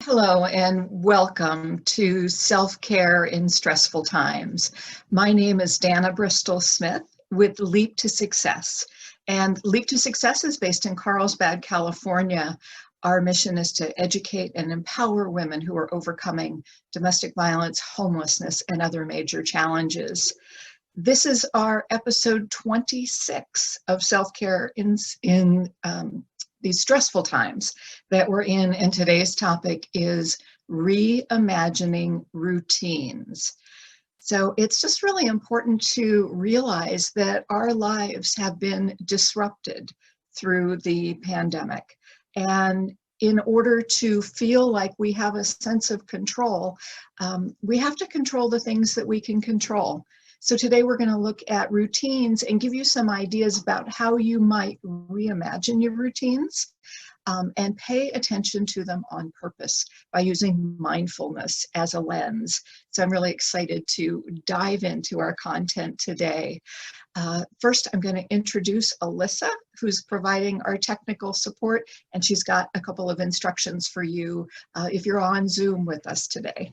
Hello and welcome to Self-Care in Stressful Times. My name is Dana Bristol Smith with Leap to Success. And Leap to Success is based in Carlsbad, California. Our mission is to educate and empower women who are overcoming domestic violence, homelessness, and other major challenges. This is our episode 26 of Self-Care in these stressful times that we're in, and today's topic is reimagining routines. So it's just really important to realize that our lives have been disrupted through the pandemic. And in order to feel like we have a sense of control, we have to control the things that we can control. So today we're going to look at routines and give you some ideas about how you might reimagine your routines and pay attention to them on purpose by using mindfulness as a lens. So I'm really excited to dive into our content today. First, I'm going to introduce Alyssa, who's providing our technical support, and she's got a couple of instructions for you if you're on Zoom with us today.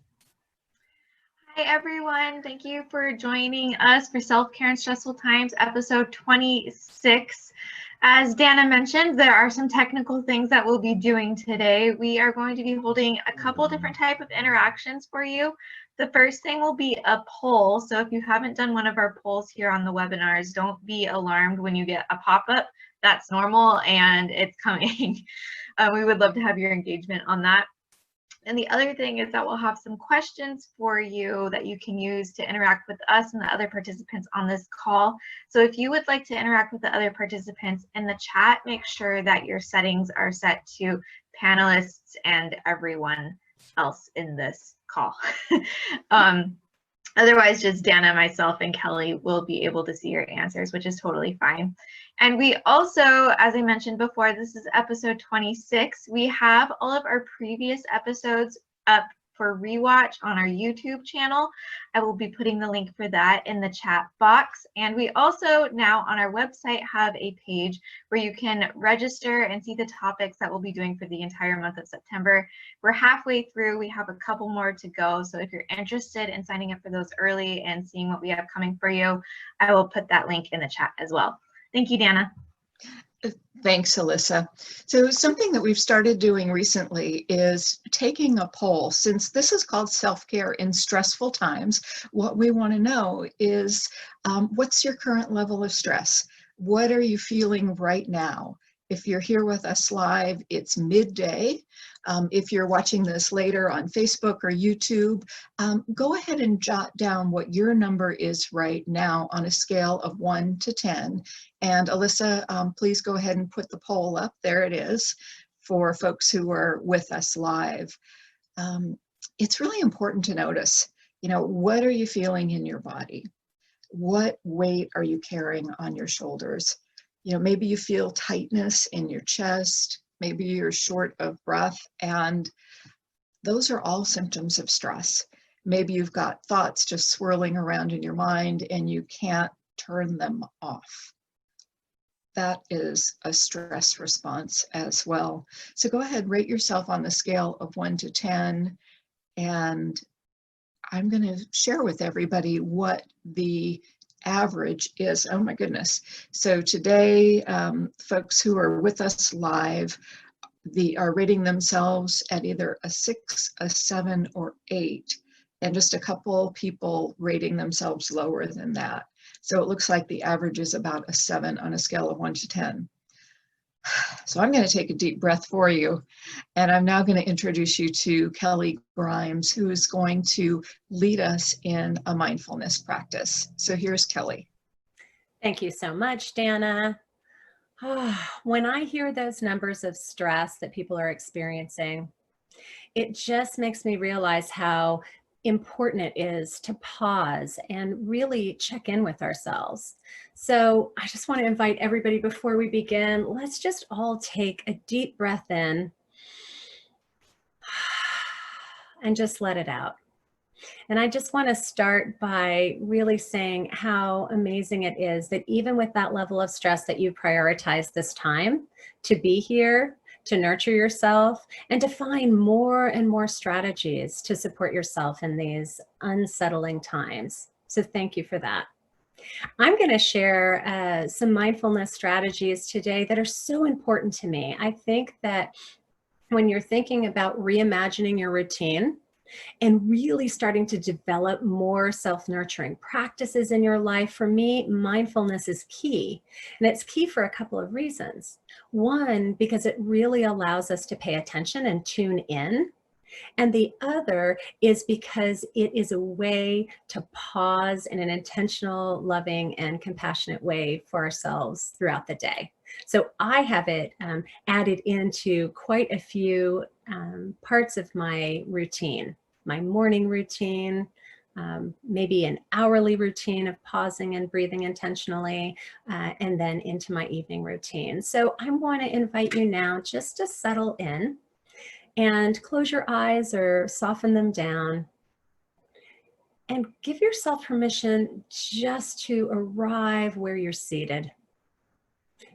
Hi everyone, thank you for joining us for Self-Care in Stressful Times, episode 26. As Dana mentioned, there are some technical things that we'll be doing today. We are going to be holding a couple different type of interactions for you. The first thing will be a poll. So if you haven't done one of our polls here on the webinars, don't be alarmed when you get a pop-up. That's normal and it's coming. We would love to have your engagement on that. And the other thing is that we'll have some questions for you that you can use to interact with us and the other participants on this call. So if you would like to interact with the other participants in the chat, make sure that your settings are set to panelists and everyone else in this call. Otherwise, just Dana, myself, and Kelly will be able to see your answers, which is totally fine. And we also, as I mentioned before, this is episode 26. We have all of our previous episodes up for rewatch on our YouTube channel. I will be putting the link for that in the chat box. And we also now on our website have a page where you can register and see the topics that we'll be doing for the entire month of September. We're halfway through. We have a couple more to go. So if you're interested in signing up for those early and seeing what we have coming for you, I will put that link in the chat as well. Thank you, Dana. Thanks, Alyssa. So something that we've started doing recently is taking a poll. Since this is called Self-Care in Stressful Times, what we want to know is what's your current level of stress? What are you feeling right now? If you're here with us live, it's midday. If you're watching this later on Facebook or YouTube, go ahead and jot down what your number is right now on a scale of 1 to 10. And Alyssa, please go ahead and put the poll up. There it is for folks who are with us live. It's really important to notice, what are you feeling in your body? What weight are you carrying on your shoulders? Maybe you feel tightness in your chest, maybe you're short of breath, and those are all symptoms of stress. Maybe you've got thoughts just swirling around in your mind and you can't turn them off. That is a stress response as well. So go ahead, rate yourself on the scale of 1 to 10, and I'm going to share with everybody what the average is. Oh my goodness. So today, folks who are with us live are rating themselves at either a 6, a 7, or 8, and just a couple people rating themselves lower than that. So it looks like the average is about a 7 on a scale of 1 to 10. So I'm going to take a deep breath for you, and I'm now going to introduce you to Kelly Grimes, who is going to lead us in a mindfulness practice. So here's Kelly. Thank you so much, Dana. When I hear those numbers of stress that people are experiencing, it just makes me realize how important it is to pause and really check in with ourselves. So I just want to invite everybody before we begin, let's just all take a deep breath in and just let it out. And I just want to start by really saying how amazing it is that even with that level of stress that you prioritize this time to be here, to nurture yourself and to find more and more strategies to support yourself in these unsettling times. So thank you for that. I'm going to share some mindfulness strategies today that are so important to me. I think that when you're thinking about reimagining your routine and really starting to develop more self-nurturing practices in your life, for me, mindfulness is key. And it's key for a couple of reasons. One, because it really allows us to pay attention and tune in. And the other is because it is a way to pause in an intentional, loving, and compassionate way for ourselves throughout the day. So I have it added into quite a few parts of my routine, my morning routine, maybe an hourly routine of pausing and breathing intentionally, and then into my evening routine. So I want to invite you now just to settle in and close your eyes or soften them down and give yourself permission just to arrive where you're seated.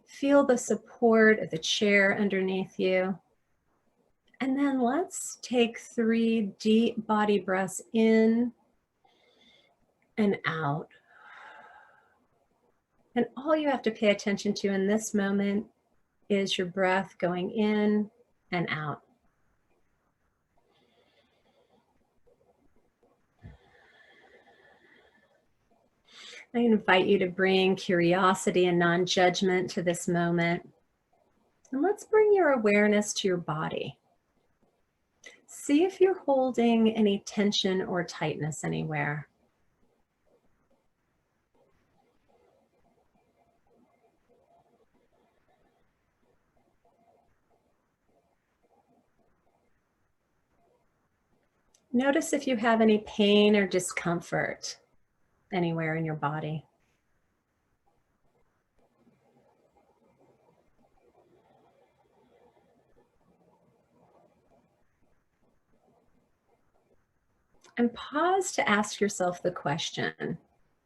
Feel the support of the chair underneath you. And then let's take 3 deep body breaths in and out. And all you have to pay attention to in this moment is your breath going in and out. I invite you to bring curiosity and non-judgment to this moment. And let's bring your awareness to your body. See if you're holding any tension or tightness anywhere. Notice if you have any pain or discomfort anywhere in your body. And pause to ask yourself the question,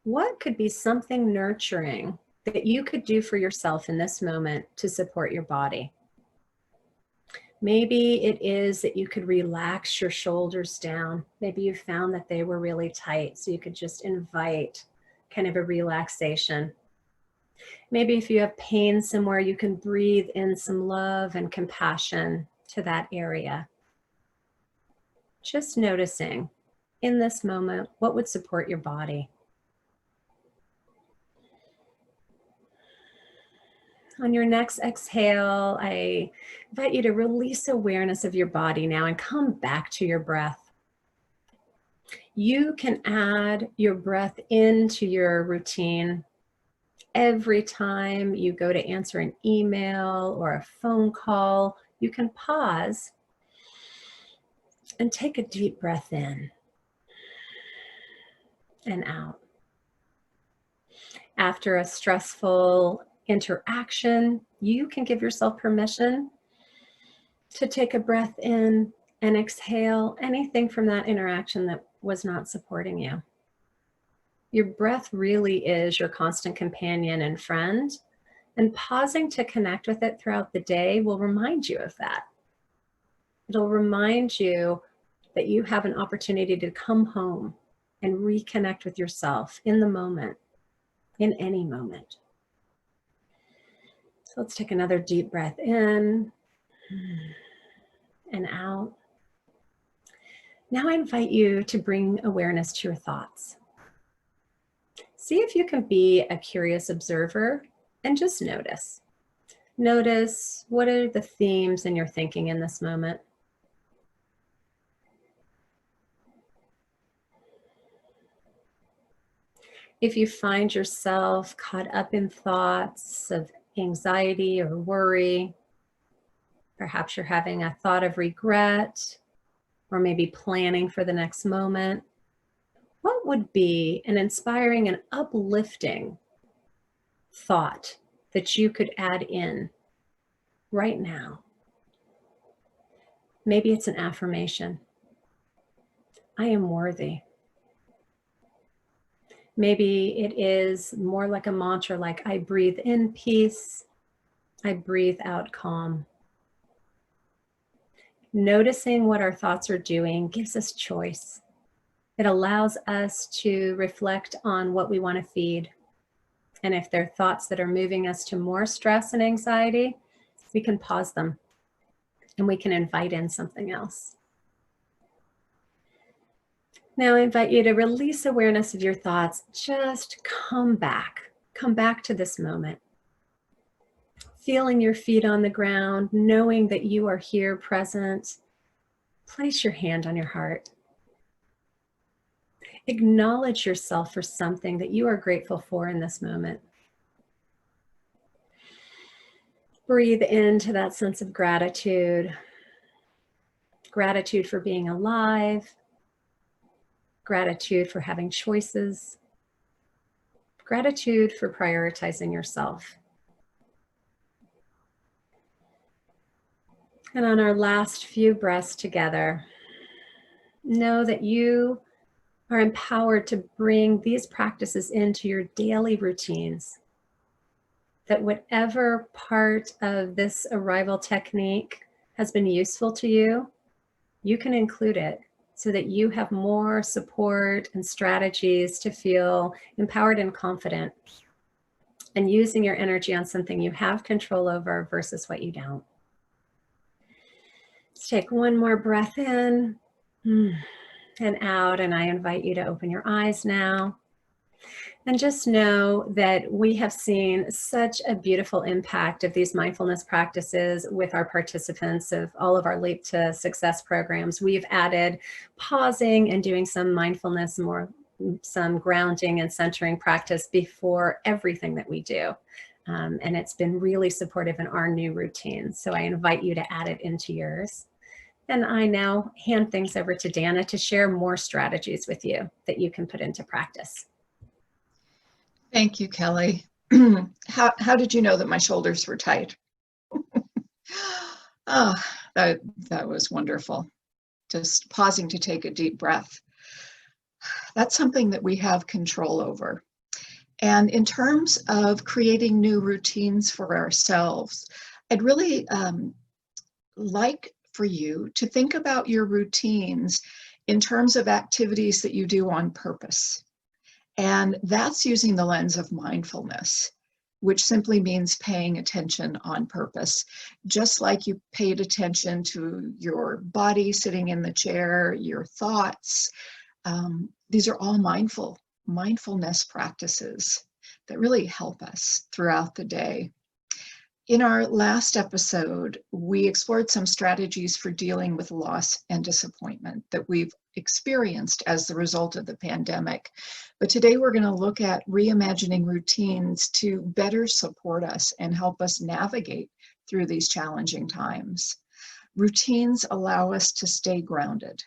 what could be something nurturing that you could do for yourself in this moment to support your body? Maybe it is that you could relax your shoulders down. Maybe you found that they were really tight, so you could just invite kind of a relaxation. Maybe if you have pain somewhere, you can breathe in some love and compassion to that area. Just noticing in this moment, what would support your body? On your next exhale, I invite you to release awareness of your body now and come back to your breath. You can add your breath into your routine every time you go to answer an email or a phone call. You can pause and take a deep breath in and out. After a stressful interaction, you can give yourself permission to take a breath in and exhale anything from that interaction that was not supporting you. Your breath really is your constant companion and friend, and pausing to connect with it throughout the day will remind you of that. It'll remind you that you have an opportunity to come home and reconnect with yourself in the moment, in any moment. So let's take another deep breath in and out. Now I invite you to bring awareness to your thoughts. See if you can be a curious observer and just notice. Notice what are the themes in your thinking in this moment. If you find yourself caught up in thoughts of anxiety or worry, perhaps you're having a thought of regret, or maybe planning for the next moment, what would be an inspiring and uplifting thought that you could add in right now? Maybe it's an affirmation. I am worthy. Maybe it is more like a mantra, like I breathe in peace, I breathe out calm. Noticing what our thoughts are doing gives us choice. It allows us to reflect on what we want to feed. And if there are thoughts that are moving us to more stress and anxiety, we can pause them and we can invite in something else. Now I invite you to release awareness of your thoughts. Just come back to this moment. Feeling your feet on the ground, knowing that you are here present. Place your hand on your heart. Acknowledge yourself for something that you are grateful for in this moment. Breathe into that sense of gratitude. Gratitude for being alive. Gratitude for having choices. Gratitude for prioritizing yourself. And on our last few breaths together, know that you are empowered to bring these practices into your daily routines. That whatever part of this arrival technique has been useful to you, you can include it so that you have more support and strategies to feel empowered and confident and using your energy on something you have control over versus what you don't. Let's take one more breath in and out, and I invite you to open your eyes now. And just know that we have seen such a beautiful impact of these mindfulness practices with our participants of all of our Leap to Success programs. We've added pausing and doing some mindfulness, some grounding and centering practice before everything that we do. And it's been really supportive in our new routine. So I invite you to add it into yours. And I now hand things over to Dana to share more strategies with you that you can put into practice. Thank you, Kelly. How did you know that my shoulders were tight? Oh, that was wonderful. Just pausing to take a deep breath. That's something that we have control over. And in terms of creating new routines for ourselves, I'd really like for you to think about your routines in terms of activities that you do on purpose. And that's using the lens of mindfulness, which simply means paying attention on purpose. Just like you paid attention to your body sitting in the chair, your thoughts, these are all mindfulness practices that really help us throughout the day. In our last episode, we explored some strategies for dealing with loss and disappointment that we've experienced as the result of the pandemic. But today we're going to look at reimagining routines to better support us and help us navigate through these challenging times. Routines allow us to stay grounded,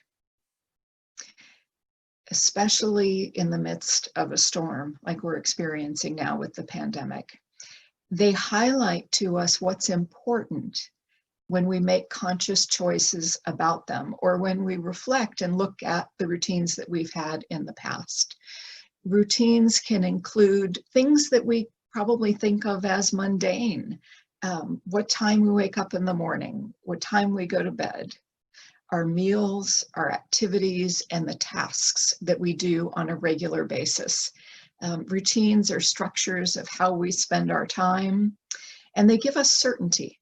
especially in the midst of a storm like we're experiencing now with the pandemic. They highlight to us what's important when we make conscious choices about them, or when we reflect and look at the routines that we've had in the past. Routines can include things that we probably think of as mundane. What time we wake up in the morning, what time we go to bed, our meals, our activities, and the tasks that we do on a regular basis. Routines are structures of how we spend our time, and they give us certainty,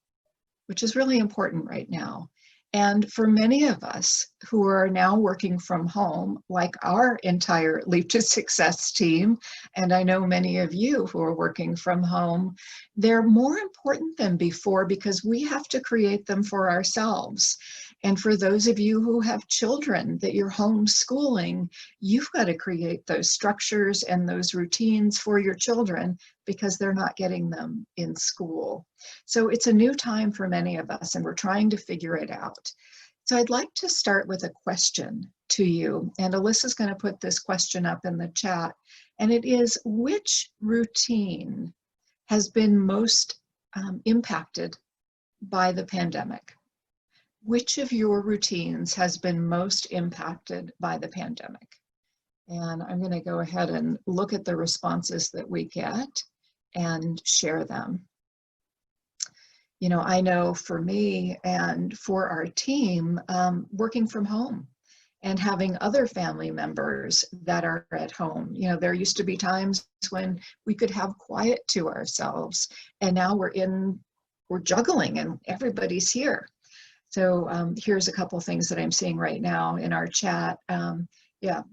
which is really important right now. And for many of us who are now working from home, like our entire Leap to Success team, and I know many of you who are working from home, they're more important than before because we have to create them for ourselves. And for those of you who have children that you're homeschooling, you've got to create those structures and those routines for your children because they're not getting them in school. So it's a new time for many of us, and we're trying to figure it out. So I'd like to start with a question to you, and Alyssa's going to put this question up in the chat, and it is, which routine has been most impacted by the pandemic? Which of your routines has been most impacted by the pandemic? And I'm going to go ahead and look at the responses that we get and share them. You know, I know for me and for our team, working from home and having other family members that are at home. You know, there used to be times when we could have quiet to ourselves, and now we're juggling and everybody's here. So here's a couple of things that I'm seeing right now in our chat. Yeah,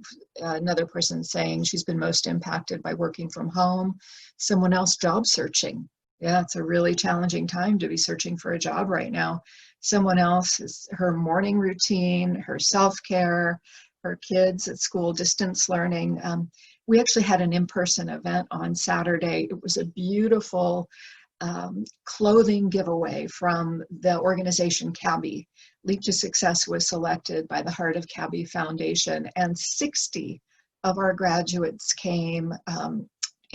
another person saying she's been most impacted by working from home. Someone else job searching. Yeah, it's a really challenging time to be searching for a job right now. Someone else is her morning routine, her self-care, her kids at school, distance learning. We actually had an in-person event on Saturday. It was a beautiful clothing giveaway from the organization CABI. Leap to Success was selected by the Heart of CABI Foundation, and 60 of our graduates came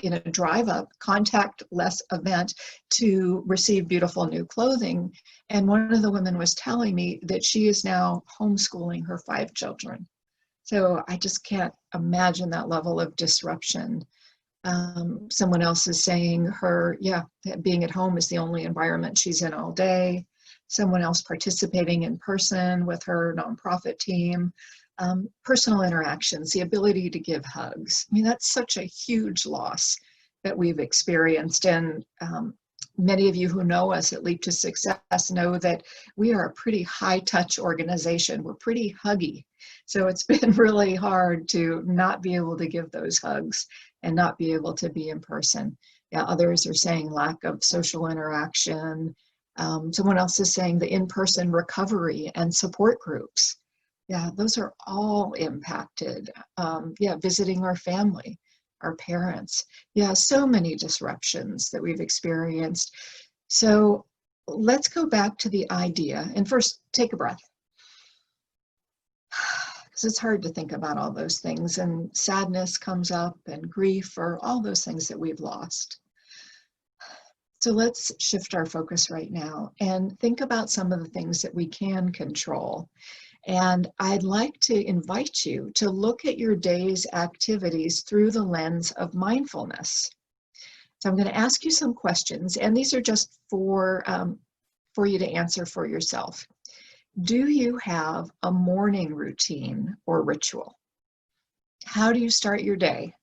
in a drive-up, contact-less event to receive beautiful new clothing. And one of the women was telling me that she is now homeschooling her 5 children. So I just can't imagine that level of disruption. Someone else is saying being at home is the only environment she's in all day. Someone else participating in person with her nonprofit team. Personal interactions, the ability to give hugs. I mean, that's such a huge loss that we've experienced. And many of you who know us at Leap to Success know that we are a pretty high touch organization. We're pretty huggy. So it's been really hard to not be able to give those hugs and not be able to be in person. Yeah, others are saying lack of social interaction. Someone else is saying the in-person recovery and support groups. Yeah, those are all impacted. Visiting our family, our parents. Yeah, so many disruptions that we've experienced. So let's go back to the idea. And first, take a breath. Because it's hard to think about all those things, and sadness comes up, and grief, or all those things that we've lost. So let's shift our focus right now and think about some of the things that we can control. And I'd like to invite you to look at your day's activities through the lens of mindfulness. So I'm going to ask you some questions, and these are just for you to answer for yourself. Do you have a morning routine or ritual? How do you start your day?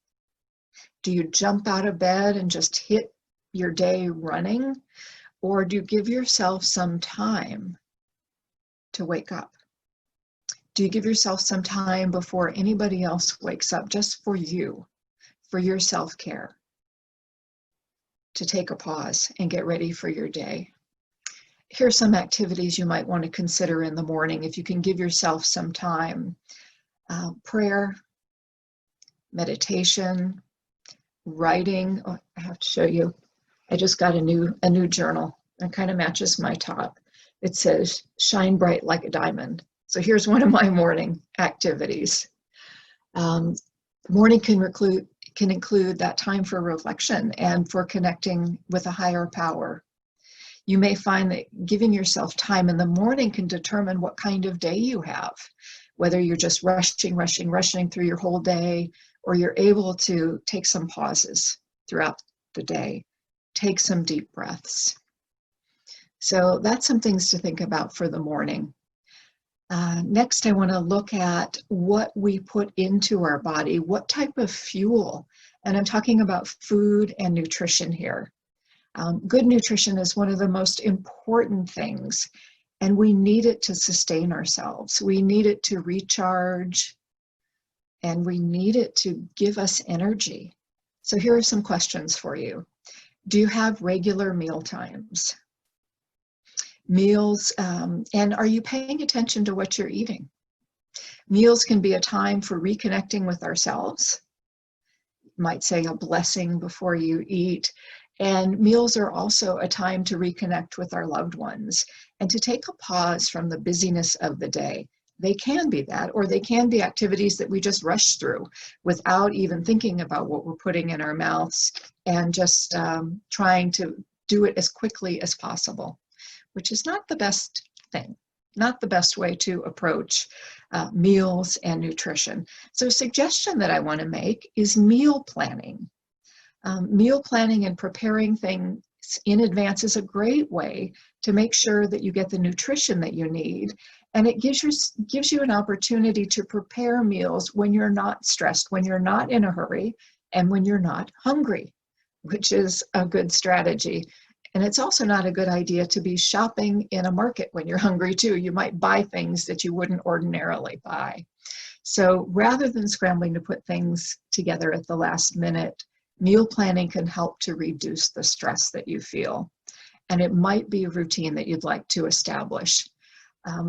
Do you jump out of bed and just hit your day running? Or do you give yourself some time to wake up? Do you give yourself some time before anybody else wakes up, just for you, for your self-care, to take a pause and get ready for your day? Here are some activities you might want to consider in the morning if you can give yourself some time. Prayer, meditation, writing. Oh, I have to show you. I just got a new journal. It kind of matches my top. It says, "Shine bright like a diamond." So here's one of my morning activities. Morning can include that time for reflection and for connecting with a higher power. You may find that giving yourself time in the morning can determine what kind of day you have, whether you're just rushing through your whole day, or you're able to take some pauses throughout the day, take some deep breaths. So that's some things to think about for the morning. Next, I want to look at what we put into our body, what type of fuel, and I'm talking about food and nutrition here. Good nutrition is one of the most important things, and we need it to sustain ourselves. We need it to recharge, and we need it to give us energy. So here are some questions for you. Do you have regular meal times? Meals, and are you paying attention to what you're eating? Meals can be a time for reconnecting with ourselves. You might say a blessing before you eat. And meals are also a time to reconnect with our loved ones and to take a pause from the busyness of the day. They can be that, or they can be activities that we just rush through without even thinking about what we're putting in our mouths, and just trying to do it as quickly as possible, which is not the best thing, not the best way to approach meals and nutrition. So a suggestion that I want to make is meal planning. Meal planning and preparing things in advance is a great way to make sure that you get the nutrition that you need. And it gives you an opportunity to prepare meals when you're not stressed, when you're not in a hurry, and when you're not hungry, which is a good strategy. And it's also not a good idea to be shopping in a market when you're hungry too. You might buy things that you wouldn't ordinarily buy. So rather than scrambling to put things together at the last minute, meal planning can help to reduce the stress that you feel. And it might be a routine that you'd like to establish.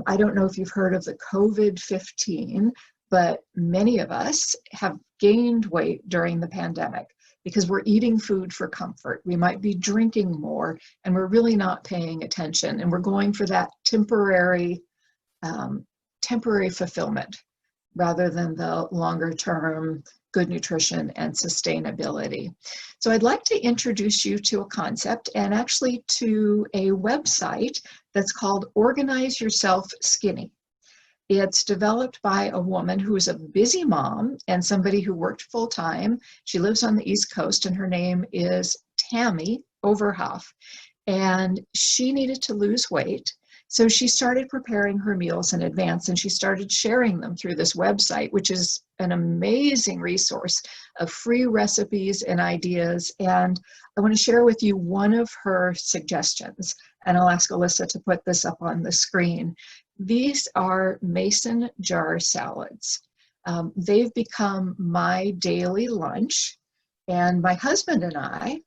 I don't know if you've heard of the COVID-15, but many of us have gained weight during the pandemic because we're eating food for comfort. We might be drinking more, and we're really not paying attention, and we're going for that temporary fulfillment rather than the longer term good nutrition and sustainability. So I'd like to introduce you to a concept, and actually to a website that's called Organize Yourself Skinny. It's developed by a woman who's a busy mom and somebody who worked full time. She lives on the East Coast, and her name is Tammy Overhoff. And she needed to lose weight. So she started preparing her meals in advance, and she started sharing them through this website, which is an amazing resource of free recipes and ideas. And I want to share with you one of her suggestions, and I'll ask Alyssa to put this up on the screen. These are mason jar salads. They've become my daily lunch, and my husband and I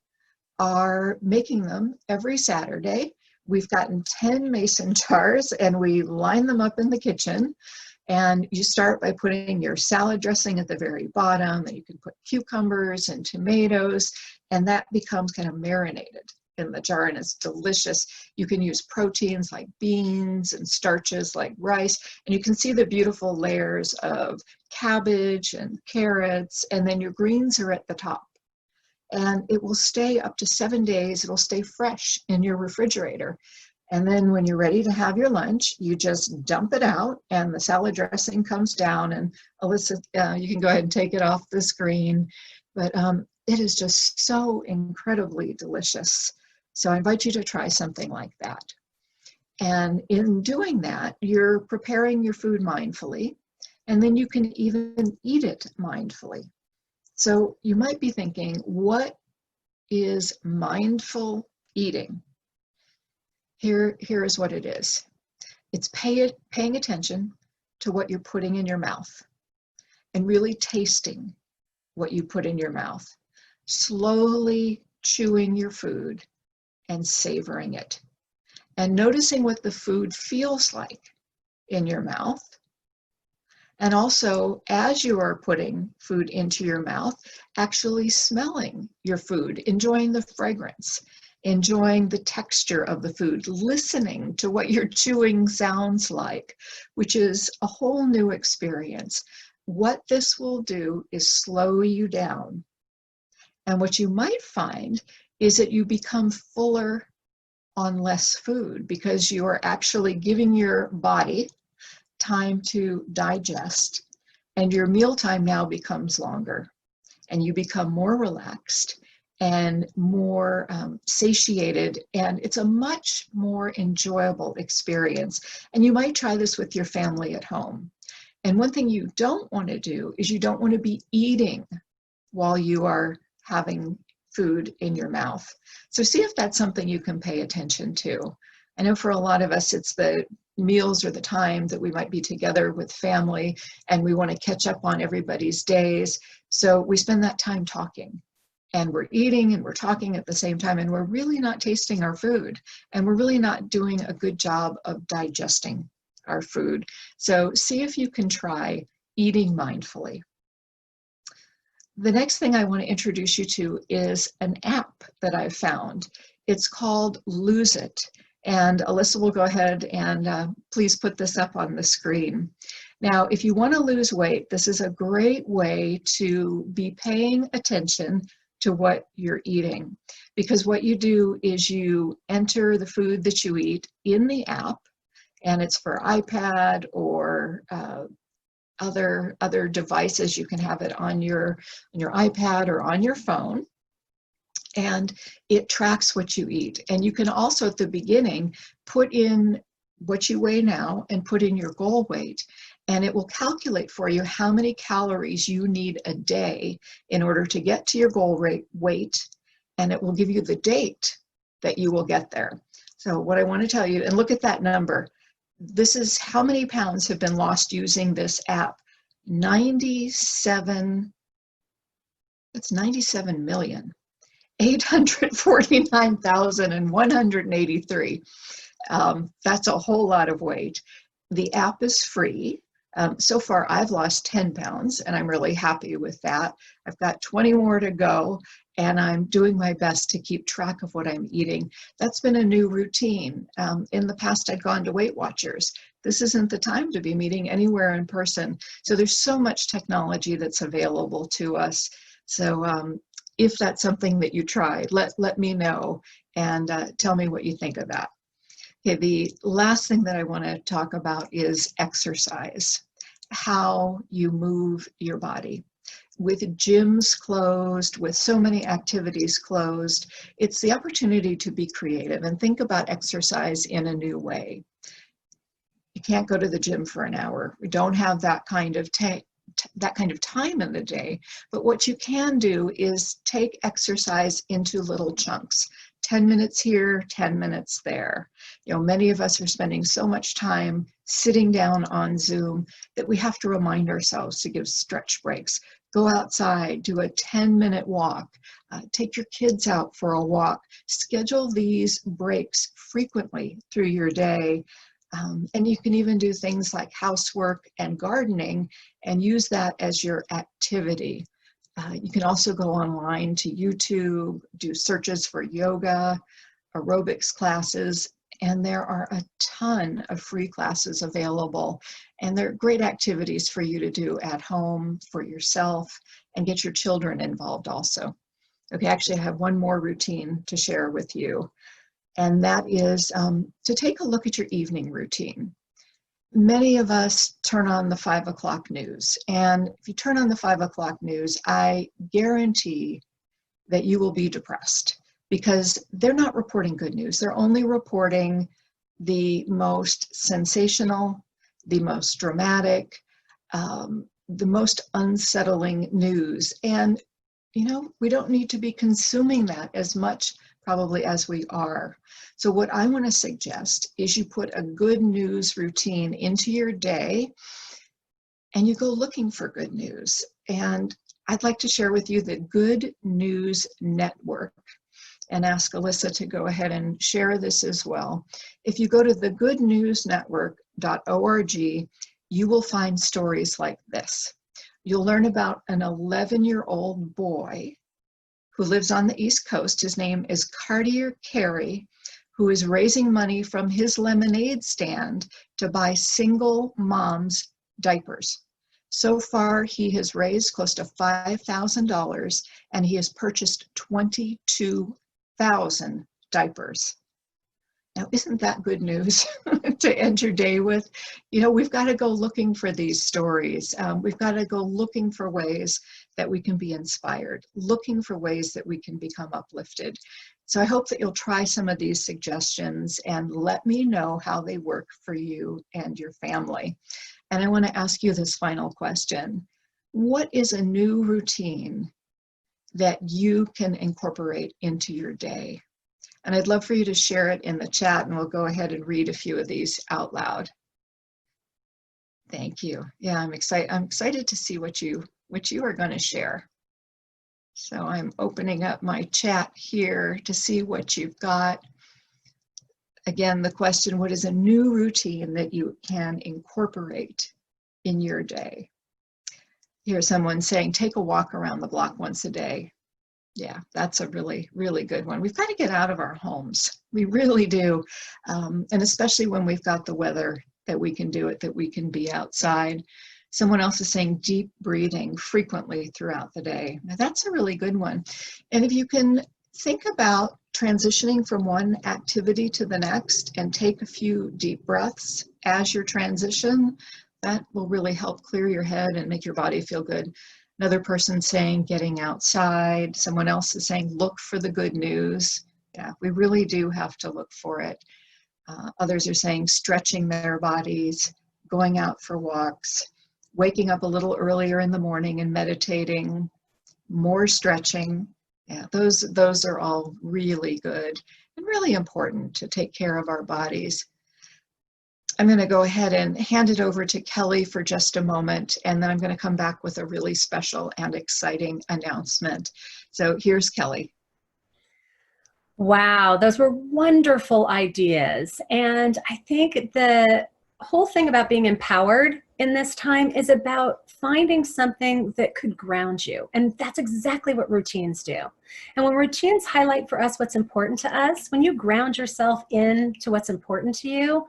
are making them every Saturday. We've gotten 10 mason jars, and we line them up in the kitchen. And you start by putting your salad dressing at the very bottom, and you can put cucumbers and tomatoes, and that becomes kind of marinated in the jar, and it's delicious. You can use proteins like beans and starches like rice, and you can see the beautiful layers of cabbage and carrots, and then your greens are at the top. And it will stay up to 7 days. It'll stay fresh in your refrigerator. And then when you're ready to have your lunch, you just dump it out, and the salad dressing comes down. And Alyssa, you can go ahead and take it off the screen. But it is just so incredibly delicious. So I invite you to try something like that. And in doing that, you're preparing your food mindfully, and then you can even eat it mindfully. So you might be thinking, what is mindful eating? Here is what it is. It's paying attention to what you're putting in your mouth and really tasting what you put in your mouth, slowly chewing your food and savoring it, and noticing what the food feels like in your mouth. And also, as you are putting food into your mouth, actually smelling your food, enjoying the fragrance, enjoying the texture of the food, listening to what your chewing sounds like, which is a whole new experience. What this will do is slow you down. And what you might find is that you become fuller on less food because you are actually giving your body time to digest, and your mealtime now becomes longer, and you become more relaxed and more satiated, and it's a much more enjoyable experience. And you might try this with your family at home. And one thing you don't want to do is you don't want to be eating while you are having food in your mouth. So see if that's something you can pay attention to. I know for a lot of us, it's the meals or the time that we might be together with family, and we want to catch up on everybody's days. So we spend that time talking, and we're eating and we're talking at the same time, and we're really not tasting our food, and we're really not doing a good job of digesting our food. So see if you can try eating mindfully. The next thing I want to introduce you to is an app that I've found. It's called Lose It. And Alyssa will go ahead and please put this up on the screen. Now, if you want to lose weight, this is a great way to be paying attention to what you're eating. Because what you do is you enter the food that you eat in the app, and it's for iPad or other devices. You can have it on your iPad or on your phone. and it tracks what you eat. And you can also at the beginning put in what you weigh now and put in your goal weight, and it will calculate for you how many calories you need a day in order to get to your goal weight, and it will give you the date that you will get there. So what I want to tell you, and look at that number, this is how many pounds have been lost using this app. 97, that's 97 million. 849,183. That's a whole lot of weight. The app is free. So far, I've lost 10 pounds, and I'm really happy with that. I've got 20 more to go, and I'm doing my best to keep track of what I'm eating. That's been a new routine. In the past, I'd gone to Weight Watchers. This isn't the time to be meeting anywhere in person. So there's so much technology that's available to us. So if that's something that you tried, let me know and tell me what you think of that. Okay, the last thing that I want to talk about is exercise, how you move your body. With gyms closed, with so many activities closed, it's the opportunity to be creative and think about exercise in a new way. You can't go to the gym for an hour. We don't have that kind of time in the day, but what you can do is take exercise into little chunks. 10 minutes here, 10 minutes there. You know, many of us are spending so much time sitting down on Zoom that we have to remind ourselves to give stretch breaks. Go outside, do a 10-minute walk, take your kids out for a walk. Schedule these breaks frequently through your day. And you can even do things like housework and gardening and use that as your activity. You can also go online to YouTube, do searches for yoga, aerobics classes, and there are a ton of free classes available. And they're great activities for you to do at home for yourself and get your children involved also. Okay, actually I have one more routine to share with you, and that is to take a look at your evening routine. Many of us turn on the 5 o'clock news, and if you turn on the 5 o'clock news, I guarantee that you will be depressed because they're not reporting good news. They're only reporting the most sensational, the most dramatic, the most unsettling news. And, you know, we don't need to be consuming that as much probably as we are. So what I want to suggest is you put a good news routine into your day and you go looking for good news. And I'd like to share with you the Good News Network and ask Alyssa to go ahead and share this as well. If you go to thegoodnewsnetwork.org, you will find stories like this. You'll learn about an 11-year-old boy who lives on the East Coast. His name is Cartier Carey, who is raising money from his lemonade stand to buy single moms diapers. So far, he has raised close to $5,000, and he has purchased 22,000 diapers. Now, isn't that good news to end your day with? You know, we've got to go looking for these stories. We've got to go looking for ways that we can be inspired, looking for ways that we can become uplifted. So I hope that you'll try some of these suggestions and let me know how they work for you and your family. And I want to ask you this final question. What is a new routine that you can incorporate into your day? And I'd love for you to share it in the chat, and we'll go ahead and read a few of these out loud. Thank you. Yeah, I'm excited to see what you are going to share. So I'm opening up my chat here to see what you've got. Again, the question, what is a new routine that you can incorporate in your day? Here's someone saying, take a walk around the block once a day. Yeah, that's a really, really good one. We've got to get out of our homes. We really do. And especially when we've got the weather that we can do it, that we can be outside. Someone else is saying deep breathing frequently throughout the day. Now, that's a really good one. And if you can think about transitioning from one activity to the next and take a few deep breaths as your transition, that will really help clear your head and make your body feel good. Another person saying getting outside. Someone else is saying look for the good news. Yeah, we really do have to look for it. Others are saying stretching their bodies, going out for walks, waking up a little earlier in the morning and meditating, more stretching. Yeah, those are all really good and really important to take care of our bodies. I'm going to go ahead and hand it over to Kelly for just a moment, and then I'm going to come back with a really special and exciting announcement. So here's Kelly. Wow, those were wonderful ideas. And I think the whole thing about being empowered in this time is about finding something that could ground you. And that's exactly what routines do. And when routines highlight for us what's important to us, when you ground yourself into what's important to you,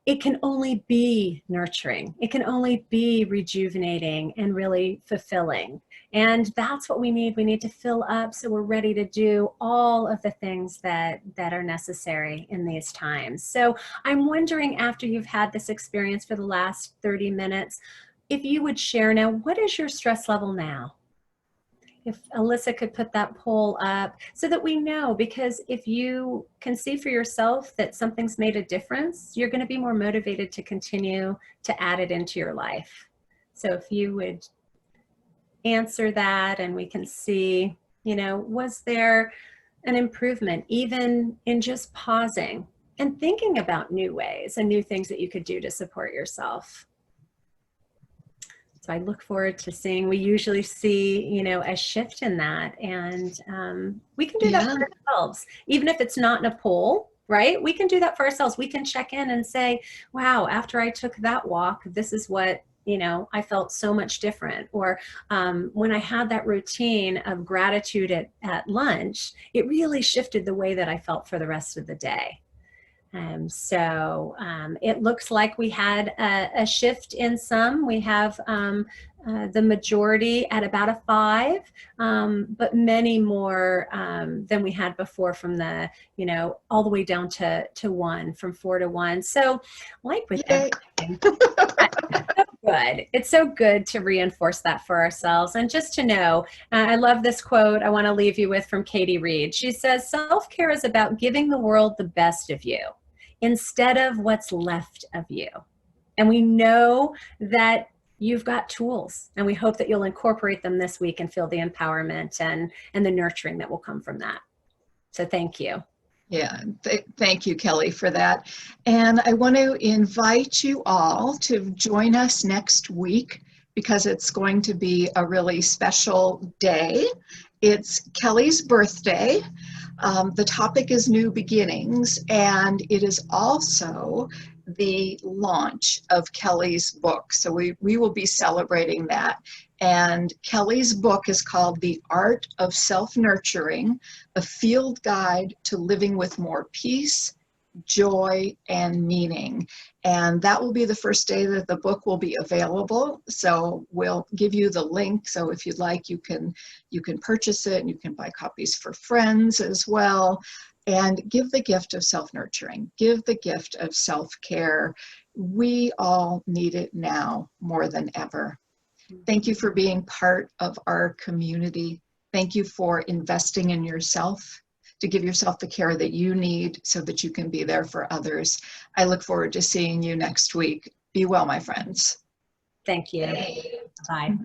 it can only be nurturing. It can only be rejuvenating and really fulfilling. And that's what we need. We need to fill up so we're ready to do all of the things that are necessary in these times. So I'm wondering, after you've had this experience for the last 30 minutes, if you would share now, what is your stress level now? If Alyssa could put that poll up so that we know, because if you can see for yourself that something's made a difference, you're going to be more motivated to continue to add it into your life. So if you would answer that, and we can see, you know, was there an improvement even in just pausing and thinking about new ways and new things that you could do to support yourself. So I look forward to seeing, we usually see, you know, a shift in that, and we can do that for ourselves, even if it's not in a poll, right? We can do that for ourselves. We can check in and say, wow, after I took that walk, this is what, you know, I felt so much different. Or when I had that routine of gratitude at lunch, it really shifted the way that I felt for the rest of the day. So it looks like we had a shift in some. We have the majority at about a 5, but many more than we had before, from the, you know, all the way down to 1, from 4 to 1. So like with everything, good. It's so good to reinforce that for ourselves. And just to know, I love this quote I want to leave you with from Katie Reed. She says, self-care is about giving the world the best of you instead of what's left of you. And we know that you've got tools, and we hope that you'll incorporate them this week and feel the empowerment and the nurturing that will come from that. So thank you. Yeah, thank you, Kelly, for that. And I want to invite you all to join us next week, because it's going to be a really special day. It's Kelly's birthday. The topic is new beginnings, and it is also the launch of Kelly's book. So we will be celebrating that. And Kelly's book is called The Art of Self-Nurturing, a field guide to living with more peace, joy, and meaning. And that will be the first day that the book will be available. So we'll give you the link. So if you'd like, you can purchase it, and you can buy copies for friends as well. And give the gift of self-nurturing. Give the gift of self-care. We all need it now more than ever. Thank you for being part of our community. Thank you for investing in yourself, to give yourself the care that you need so that you can be there for others. I look forward to seeing you next week. Be well, my friends. Thank you. Bye.